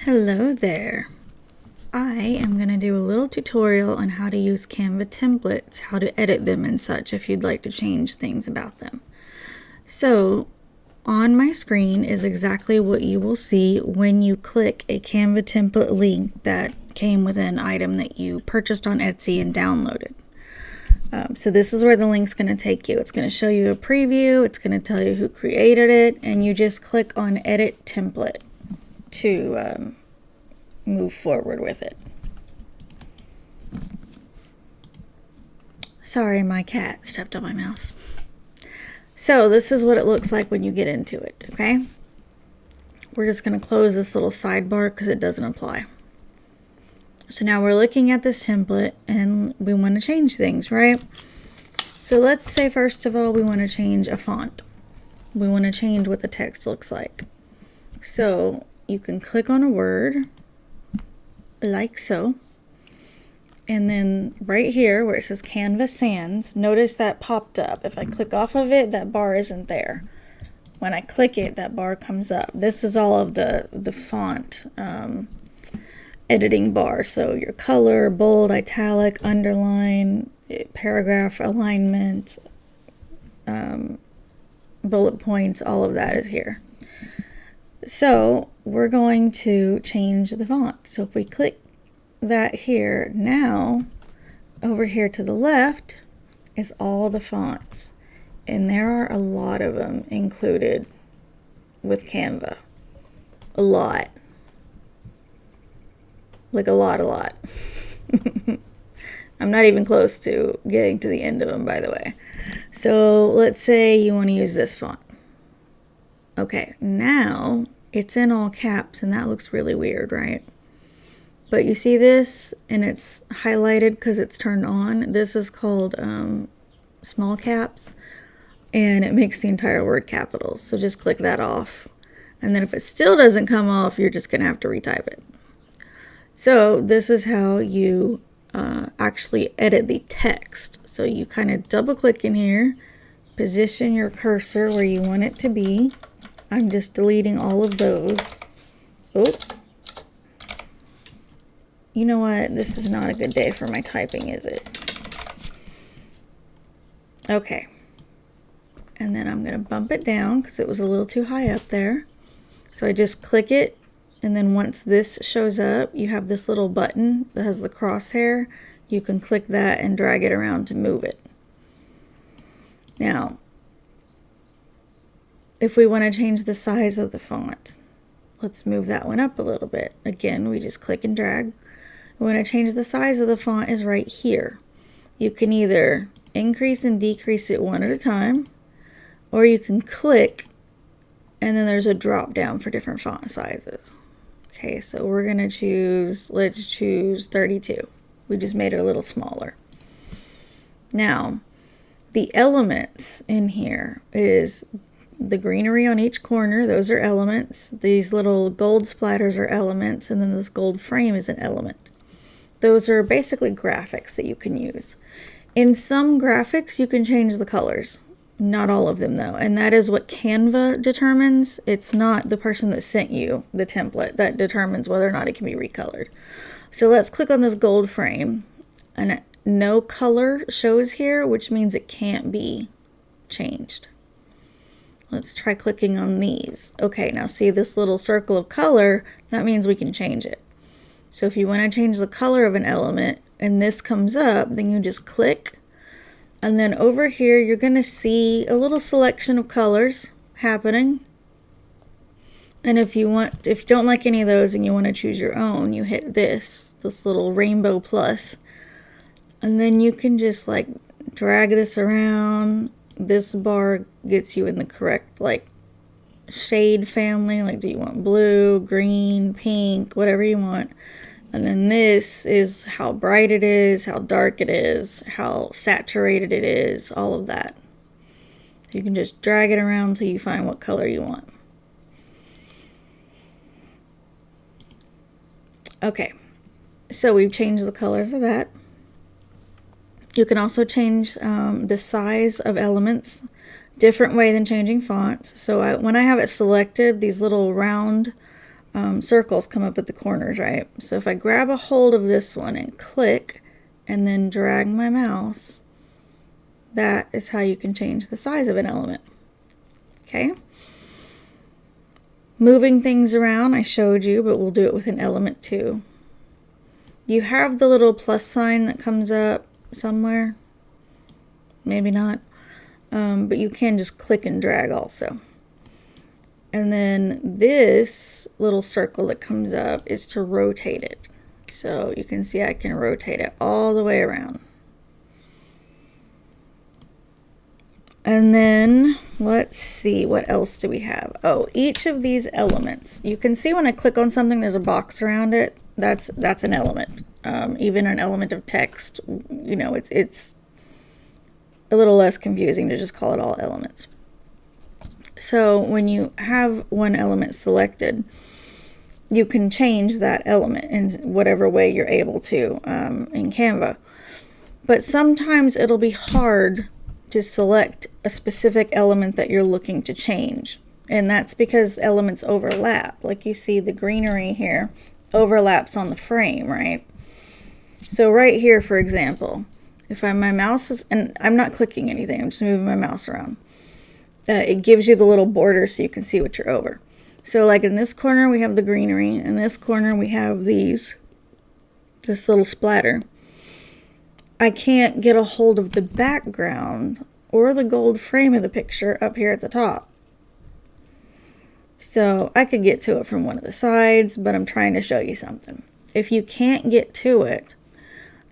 Hello there. I am going to do a little tutorial on how to use Canva templates, how to edit them and such if you'd like to change things about them. So on my screen is exactly what you will see when you click a Canva template link that came with an item that you purchased on Etsy and downloaded. So this is where the link's going to take you. It's going to show you a preview, it's going to tell you who created it, and you just click on Edit Template to move forward with it. Sorry, my cat stepped on my mouse. So this is what it looks like when you get into it, okay? We're just going to close this little sidebar because it doesn't apply. So now we're looking at this template and we want to change things, right? So let's say first of all we want to change a font. We want to change what the text looks like. So you can click on a word like so, and then right here where it says Canva Sans, notice that popped up. If I click off of it, that bar isn't there. When I click it, that bar comes up. This is all of the font editing bar. So your color, bold, italic, underline, paragraph alignment, bullet points, all of that is here. So we're going to change the font. So if we click that here, now over here to the left is all the fonts. And there are a lot of them included with Canva. A lot. Like a lot. I'm not even close to getting to the end of them, by the way. So let's say you want to use this font. Okay, now it's in all caps and that looks really weird, right? But you see this and it's highlighted because it's turned on. This is called small caps and it makes the entire word capitals. So just click that off. And then if it still doesn't come off, you're just going to have to retype it. So this is how you actually edit the text. So you kind of double click in here, position your cursor where you want it to be. I'm just deleting all of those. Oh, you know what? This is not a good day for my typing, is it? Okay. And then I'm going to bump it down because it was a little too high up there. So I just click it. And then once this shows up, you have this little button that has the crosshair. You can click that and drag it around to move it. Now, if we want to change the size of the font, let's move that one up a little bit. Again, we just click and drag. We want to change the size of the font is right here. You can either increase and decrease it one at a time, or you can click and then there's a drop down for different font sizes. Okay, so we're going to choose, let's choose 32. We just made it a little smaller. Now, the elements in here is the greenery on each corner. Those are elements. These little gold splatters are elements, and then this gold frame is an element. Those are basically graphics that you can use. In some graphics, you can change the colors. Not all of them, though, and that is what Canva determines. It's not the person that sent you the template that determines whether or not it can be recolored. So let's click on this gold frame, and no color shows here, which means it can't be changed. Let's try clicking on these. Okay, now see this little circle of color, that means we can change it. So if you want to change the color of an element and this comes up, then you just click. And then over here, you're going to see a little selection of colors happening. And if you don't like any of those and you want to choose your own, you hit this little rainbow plus. And then you can just like drag this around. This bar gets you in the correct like shade family. Like, do you want blue, green, pink, whatever you want. And then this is how bright it is, how dark it is, how saturated it is, all of that. You can just drag it around until you find what color you want. Okay, so we've changed the colors of that. You can also change the size of elements, different way than changing fonts. So when I have it selected, these little round circles come up at the corners, right? So if I grab a hold of this one and click and then drag my mouse, that is how you can change the size of an element. Okay? Moving things around, I showed you, but we'll do it with an element too. You have the little plus sign that comes up somewhere. Maybe not. But you can just click and drag also. And then this little circle that comes up is to rotate it. So you can see I can rotate it all the way around. And then let's see, what else do we have? Oh, each of these elements. You can see when I click on something, there's a box around it. That's an element. Even an element of text, you know, it's a little less confusing to just call it all elements. So when you have one element selected, you can change that element in whatever way you're able to in Canva. But sometimes it'll be hard to select a specific element that you're looking to change. And that's because elements overlap. Like you see the greenery here overlaps on the frame, right? So right here, for example, if my mouse is, and I'm not clicking anything, I'm just moving my mouse around. It gives you the little border so you can see what you're over. So like in this corner we have the greenery, in this corner we have this little splatter. I can't get a hold of the background or the gold frame of the picture up here at the top. So I could get to it from one of the sides, but I'm trying to show you something. If you can't get to it,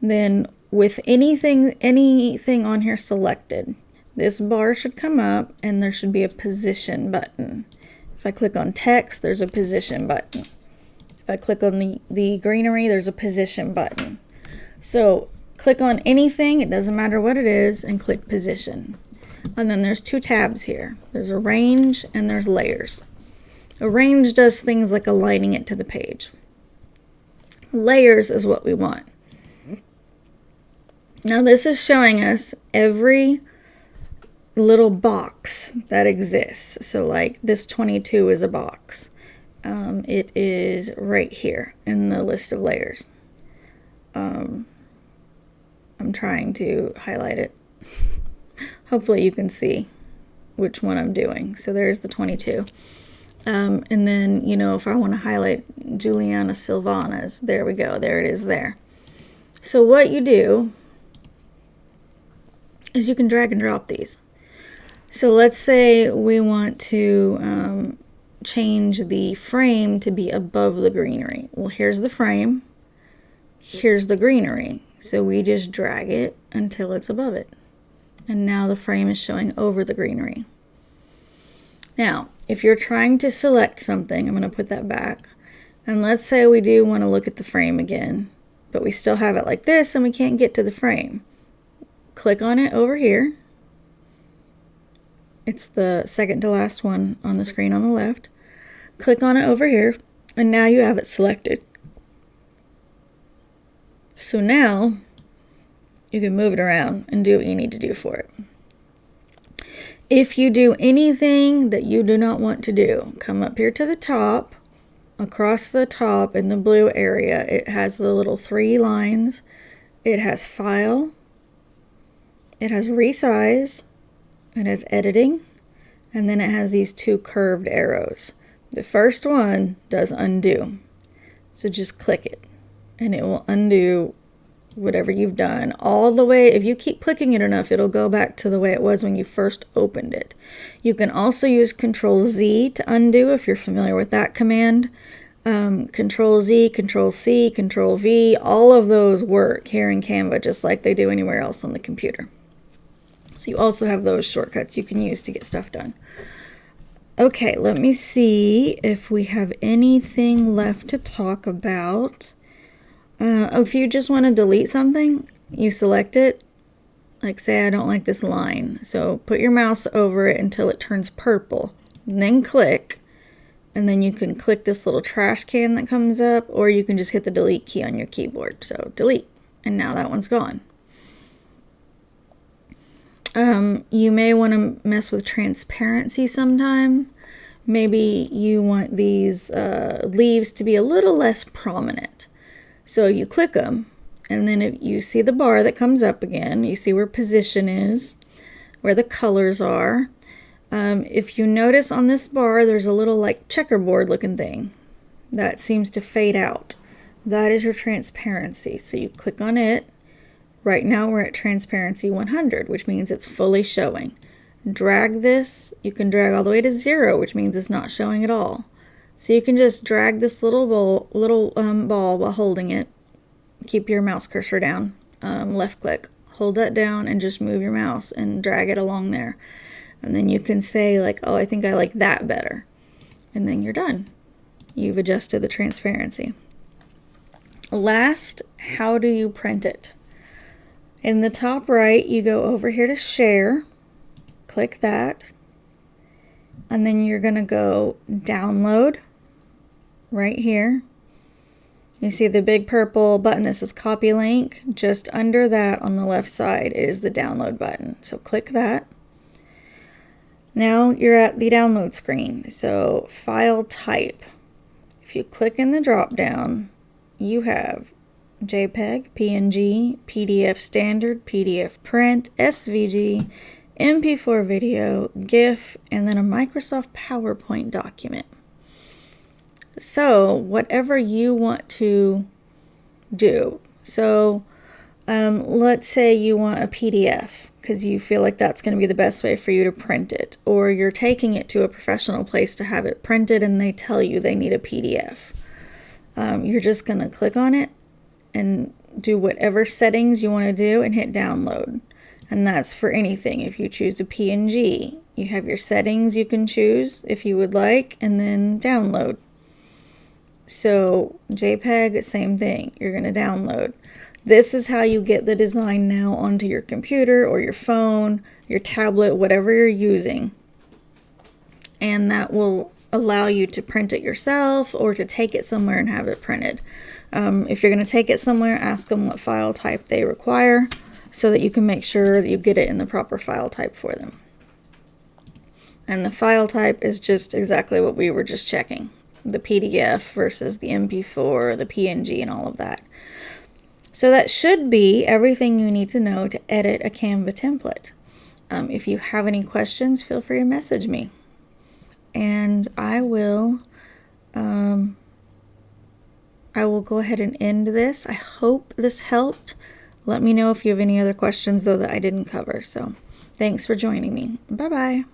then with anything on here selected, this bar should come up and there should be a position button. If I click on text, there's a position button. If I click on the greenery, there's a position button. So click on anything, it doesn't matter what it is, and click position. And then there's two tabs here. There's arrange and there's layers. Arrange does things like aligning it to the page. Layers is what we want. Now this is showing us every little box that exists. So like this 22 is a box. It is right here in the list of layers. I'm trying to highlight it. Hopefully you can see which one I'm doing. So there's the 22. And then, you know, if I want to highlight Juliana Silvana's, there we go. There it is there. So what you do is you can drag and drop these. So let's say we want to change the frame to be above the greenery. Well, here's the frame. Here's the greenery. So we just drag it until it's above it. And now the frame is showing over the greenery. Now, if you're trying to select something, I'm going to put that back. And let's say we do want to look at the frame again, but we still have it like this and we can't get to the frame. Click on it over here. It's the second to last one on the screen on the left. Click on it over here, and now you have it selected. So now you can move it around and do what you need to do for it. If you do anything that you do not want to do, come up here to the top. Across the top in the blue area, it has the little 3 lines. It has File. It has Resize. It has Editing. And then it has these 2 curved arrows. The first one does undo. So just click it and it will undo whatever you've done all the way. If you keep clicking it enough, it'll go back to the way it was when you first opened it. You can also use Control Z to undo if you're familiar with that command. Control Z, Control C, Control V, all of those work here in Canva just like they do anywhere else on the computer. So you also have those shortcuts you can use to get stuff done. Okay, let me see if we have anything left to talk about. If you just want to delete something, you select it. Like say I don't like this line. So put your mouse over it until it turns purple. And then click. And then you can click this little trash can that comes up, or you can just hit the delete key on your keyboard. So delete. And now that one's gone. You may want to mess with transparency sometime, Maybe you want these leaves to be a little less prominent. So you click them, and then if you see the bar that comes up again, you see where position is, where the colors are. If you notice on this bar, there's a little like checkerboard looking thing that seems to fade out. That is your transparency. So you click on it. Right now we're at transparency 100, which means it's fully showing. Drag this. You can drag all the way to 0, which means it's not showing at all. So you can just drag this little ball while holding it. Keep your mouse cursor down. Left click. Hold that down and just move your mouse and drag it along there. And then you can say like, oh, I think I like that better. And then you're done. You've adjusted the transparency. Last, how do you print it? In the top right, you go over here to share. Click that. And then you're going to go download right here. You see the big purple button that says copy link. Just under that on the left side is the download button. So click that. Now you're at the download screen. So file type. If you click in the drop down, you have JPEG, PNG, PDF standard, PDF print, SVG, MP4 video, GIF, and then a Microsoft PowerPoint document. So whatever you want to do. So let's say you want a PDF because you feel like that's going to be the best way for you to print it, or you're taking it to a professional place to have it printed and they tell you they need a PDF. You're just going to click on it and do whatever settings you want to do and hit download. And that's for anything. If you choose a PNG, you have your settings you can choose if you would like, and then download. So JPEG, same thing. You're going to download. This is how you get the design now onto your computer or your phone, your tablet, whatever you're using. And that will allow you to print it yourself or to take it somewhere and have it printed. If you're going to take it somewhere, ask them what file type they require so that you can make sure that you get it in the proper file type for them. And the file type is just exactly what we were just checking. The PDF versus the MP4, the PNG, and all of that. So that should be everything you need to know to edit a Canva template. If you have any questions, feel free to message me. And I will go ahead and end this. I hope this helped. Let me know if you have any other questions, though, that I didn't cover. So thanks for joining me. Bye-bye.